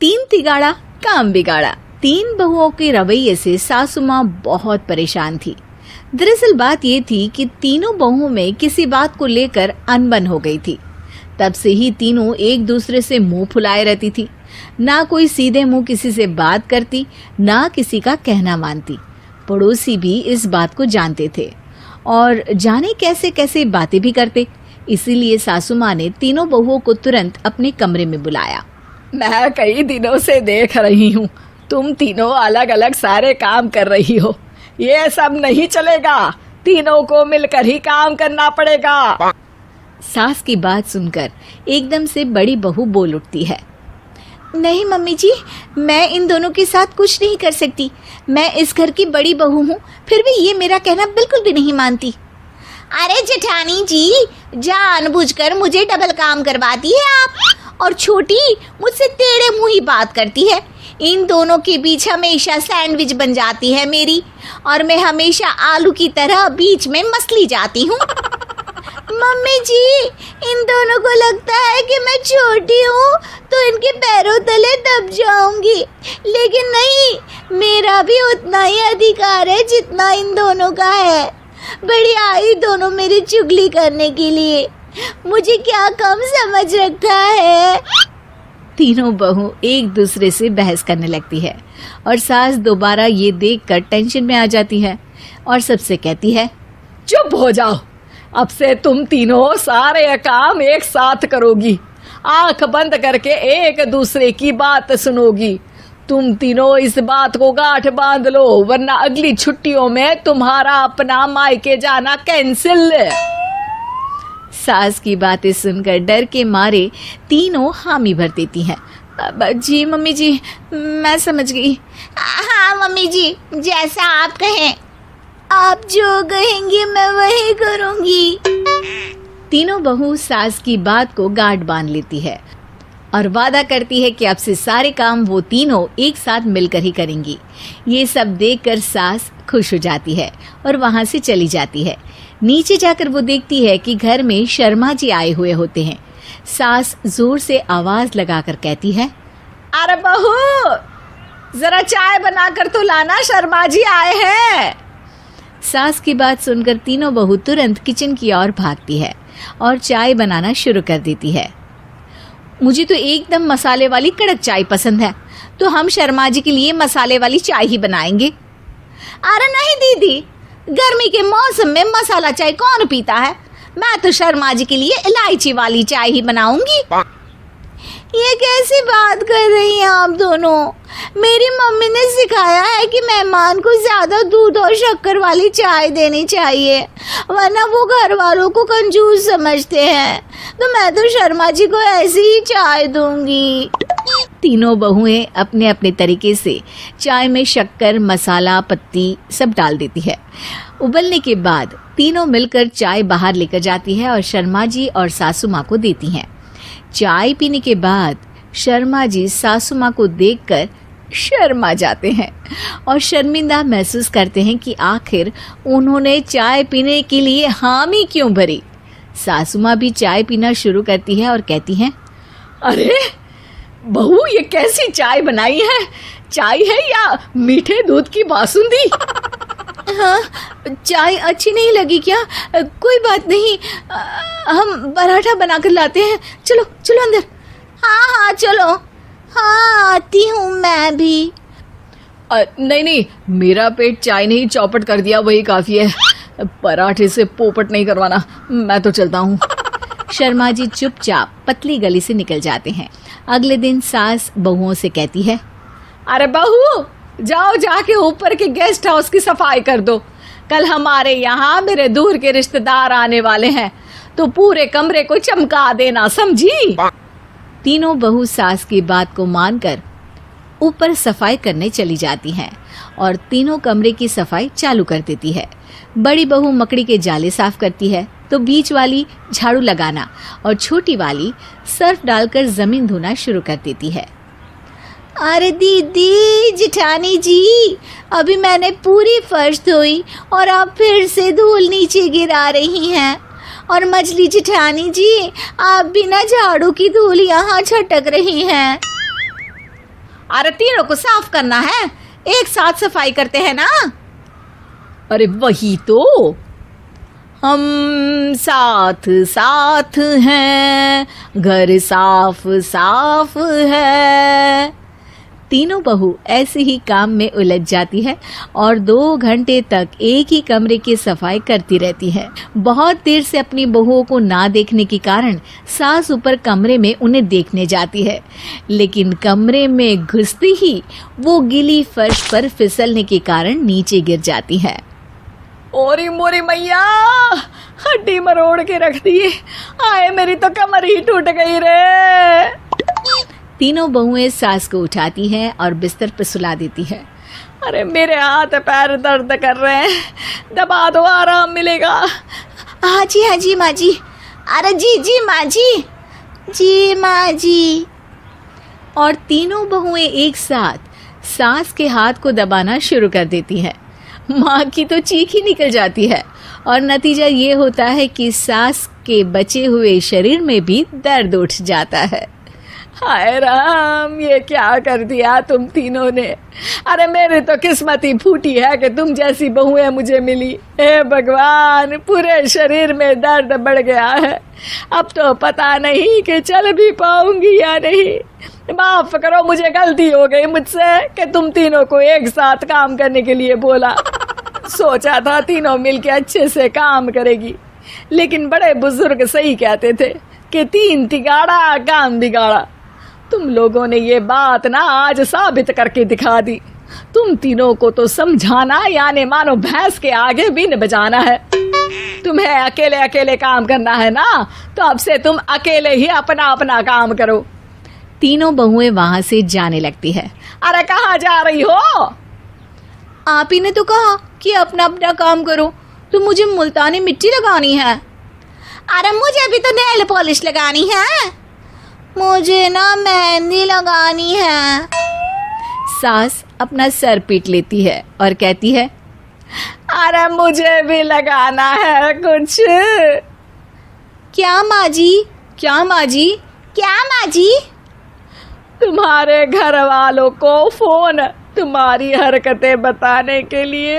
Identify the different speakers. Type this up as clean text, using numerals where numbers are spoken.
Speaker 1: तीन तिगाड़ा काम बिगाड़ा। तीन बहुओं के रवैये से सासू माँ बहुत परेशान थी। दरअसल बात ये थी कि तीनों बहुओं में किसी बात को लेकर अनबन हो गई थी। तब से ही तीनों एक दूसरे से मुंह फुलाए रहती थी। ना कोई सीधे मुंह किसी से बात करती, ना किसी का कहना मानती। पड़ोसी भी इस बात को जानते थे और जाने कैसे कैसे बातें भी करते। इसीलिए सासू माँ ने तीनों बहुओं को तुरंत अपने कमरे में बुलाया।
Speaker 2: मैं कई दिनों से देख रही हूँ, तुम तीनों अलग अलग सारे काम कर रही हो। ये सब नहीं चलेगा, तीनों को मिलकर ही काम करना पड़ेगा।
Speaker 1: सास की बात सुनकर एकदम से बड़ी बहू बोल उठती है। नहीं मम्मी जी, मैं इन दोनों के साथ कुछ नहीं कर सकती। मैं इस घर की बड़ी बहू हूँ, फिर भी ये मेरा कहना बिल्कुल भी नहीं मानती।
Speaker 3: अरे जेठानी जी, जानबूझकर मुझे डबल काम करवाती है आप, और छोटी मुझसे टेढ़े मुंह ही बात करती है। इन दोनों के बीच हमेशा सैंडविच बन जाती है मेरी, और मैं हमेशा आलू की तरह बीच में मसली जाती हूँ। मम्मी जी, इन दोनों को लगता है कि मैं छोटी हूँ तो इनके पैरों तले दब जाऊंगी, लेकिन नहीं, मेरा भी उतना ही अधिकार है जितना इन दोनों का है। बड़ी आई दोनों मेरी चुगली करने के लिए, मुझे क्या कम समझ रखा है।
Speaker 1: तीनों बहू एक दूसरे से बहस करने लगती है और सास दोबारा ये देखकर टेंशन में आ जाती है और सबसे कहती है,
Speaker 2: चुप हो जाओ, अब से तुम तीनों सारे काम एक साथ करोगी, आंख बंद करके एक दूसरे की बात सुनोगी। तुम तीनों इस बात को गांठ बांध लो, वरना अगली छुट्टियों में तुम्हारा अपना मायके जाना कैंसिल।
Speaker 1: सास की बातें सुनकर डर के मारे तीनों हामी भर देती हैं। जी मम्मी जी, मैं समझ गई।
Speaker 3: हाँ मम्मी जी, जैसा आप कहें। आप जो कहेंगी मैं वही करूंगी।
Speaker 1: तीनों बहू सास की बात को गांठ बांध लेती है और वादा करती है कि अब से सारे काम वो तीनों एक साथ मिलकर ही करेंगी। ये सब देखकर सास खुश हो जाती है और वहां से चली जाती है। नीचे जाकर वो देखती है कि घर में शर्मा जी आए हुए होते हैं। सास जोर से आवाज लगाकर कहती है,
Speaker 2: अरे बहू, जरा चाय बनाकर तो लाना, शर्मा जी आए हैं।
Speaker 1: सास की बात सुनकर तीनों बहू तुरंत किचन की ओर भागती है और चाय बनाना शुरू कर देती है। मुझे तो एकदम मसाले वाली कड़क चाय पसंद है, तो हम शर्मा जी के लिए मसाले वाली चाय ही बनाएंगे।
Speaker 3: अरे नहीं दीदी, गर्मी के मौसम में मसाला चाय कौन पीता है? मैं तो शर्मा जी के लिए इलायची वाली चाय ही बनाऊंगी। ये कैसी बात कर रही हैं आप दोनों? मेरी मम्मी ने सिखाया है कि मेहमान को ज्यादा दूध और शक्कर वाली चाय देनी चाहिए, वरना वो घर वालों को कंजूस समझते हैं। तो मैं तो शर्मा जी को ऐसी ही चाय दूंगी।
Speaker 1: तीनों बहुएं अपने अपने तरीके से चाय में शक्कर, मसाला, पत्ती सब डाल देती है। उबलने के बाद तीनों मिलकर चाय बाहर लेकर जाती है और शर्मा जी और सासू माँ को देती हैं। चाय पीने के बाद शर्मा जी सासू माँ को देखकर शर्मा जाते हैं और शर्मिंदा महसूस करते हैं कि आखिर उन्होंने चाय पीने के लिए हामी क्यों भरी। सासू माँ भी चाय पीना शुरू करती है और कहती हैं,
Speaker 2: अरे बहू, ये कैसी चाय बनाई है? चाय है या मीठे दूध की बासुंदी?
Speaker 1: हाँ, चाय अच्छी नहीं लगी क्या? कोई बात नहीं, हम पराठा बनाकर लाते हैं। चलो चलो अंदर।
Speaker 3: हाँ चलो। हाँ, आती हूँ मैं भी।
Speaker 2: नहीं, मेरा पेट चाय ने ही चौपट कर दिया, वही काफी है। पराठे से पोपट नहीं करवाना, मैं तो चलता हूँ।
Speaker 1: शर्मा जी चुपचाप पतली गली से निकल जाते हैं। अगले दिन सास बहुओं से कहती है,
Speaker 2: अरे बहू, जाओ जाके ऊपर के गेस्ट हाउस की सफाई कर दो। कल हमारे यहाँ मेरे दूर के रिश्तेदार आने वाले हैं, तो पूरे कमरे को चमका देना, समझी?
Speaker 1: तीनों बहू सास की बात को मानकर ऊपर सफाई करने चली जाती हैं और तीनों कमरे की सफाई चालू कर देती है। बड़ी बहू मकड़ी के जाले साफ करती है, तो बीच वाली झाड़ू लगाना और छोटी वाली सर्फ डालकर जमीन धोना शुरू कर देती है।
Speaker 3: अरे दीदी, जेठानी जी, अभी मैंने पूरी फर्श धोई और आप फिर से धूल नीचे गिरा रही हैं। और मछली जेठानी जी, आप बिना झाड़ू की धूल यहाँ छटक रही हैं। अरे तीनों को साफ करना है, एक साथ सफाई करते हैं ना।
Speaker 2: अरे वही तो, हम साथ साथ हैं, घर साफ साफ है।
Speaker 1: तीनों बहू ऐसे ही काम में उलझ जाती है और 2 घंटे तक एक ही कमरे की सफाई करती रहती है। बहुत देर से अपनी बहुओं को ना देखने के कारण सास ऊपर कमरे में उन्हें देखने जाती है, लेकिन कमरे में घुसती ही वो गीली फर्श पर फिसलने के कारण नीचे गिर जाती है।
Speaker 2: ओरी मोरी मैया, हड्डी मरोड़ के रख दी। आए मेरी तो कमर ही टूट गई रे।
Speaker 1: तीनों बहुएं सास को उठाती हैं और बिस्तर पर सुला देती है।
Speaker 2: अरे मेरे हाथ पैर दर्द कर रहे हैं, दबा दो, आराम मिलेगा।
Speaker 3: हाँ जी माँ जी। अरे जी माँ जी माँ जी।
Speaker 1: और तीनों बहुएं एक साथ सास के हाथ को दबाना शुरू कर देती है। माँ की तो चीख ही निकल जाती है और नतीजा ये होता है कि सास के बचे हुए शरीर में भी दर्द उठ जाता है।
Speaker 2: हाय राम, ये क्या कर दिया तुम तीनों ने। अरे मेरी तो किस्मत ही फूटी है कि तुम जैसी बहुएं मुझे मिली। हे भगवान, पूरे शरीर में दर्द बढ़ गया है। अब तो पता नहीं कि चल भी पाऊंगी या नहीं। माफ करो, मुझे गलती हो गई मुझसे कि तुम तीनों को एक साथ काम करने के लिए बोला। सोचा था तीनों मिलके अच्छे से काम करेगी, लेकिन बड़े बुजुर्ग सही कहते थे कि 3 तिगाड़ा काम बिगाड़ा। तुम लोगों ने ये बात ना आज साबित करके दिखा दी। तुम तीनों को तो समझाना यानी मानो भैंस के आगे बीन बजाना है। तुम्हें अकेले अकेले काम करना है ना, तो अब से तुम अकेले ही अपना अपना काम करो।
Speaker 1: तीनों बहुएं वहां से जाने लगती है।
Speaker 2: अरे कहाँ जा रही हो?
Speaker 3: आप ही ने तो कहा कि अपना अपना काम तो मुझे मुल्तानी मिट्टी लगानी है। अरे मुझे भी तो नेल पॉलिश लगानी है, मुझे ना मेहंदी लगानी है।
Speaker 1: सास अपना सर पीट लेती है और कहती है,
Speaker 2: अरे मुझे भी लगाना है कुछ।
Speaker 3: क्या माँ जी? क्या माँ जी? क्या माँ जी?
Speaker 2: तुम्हारे घर वालों को फोन तुम्हारी हरकतें बताने के लिए।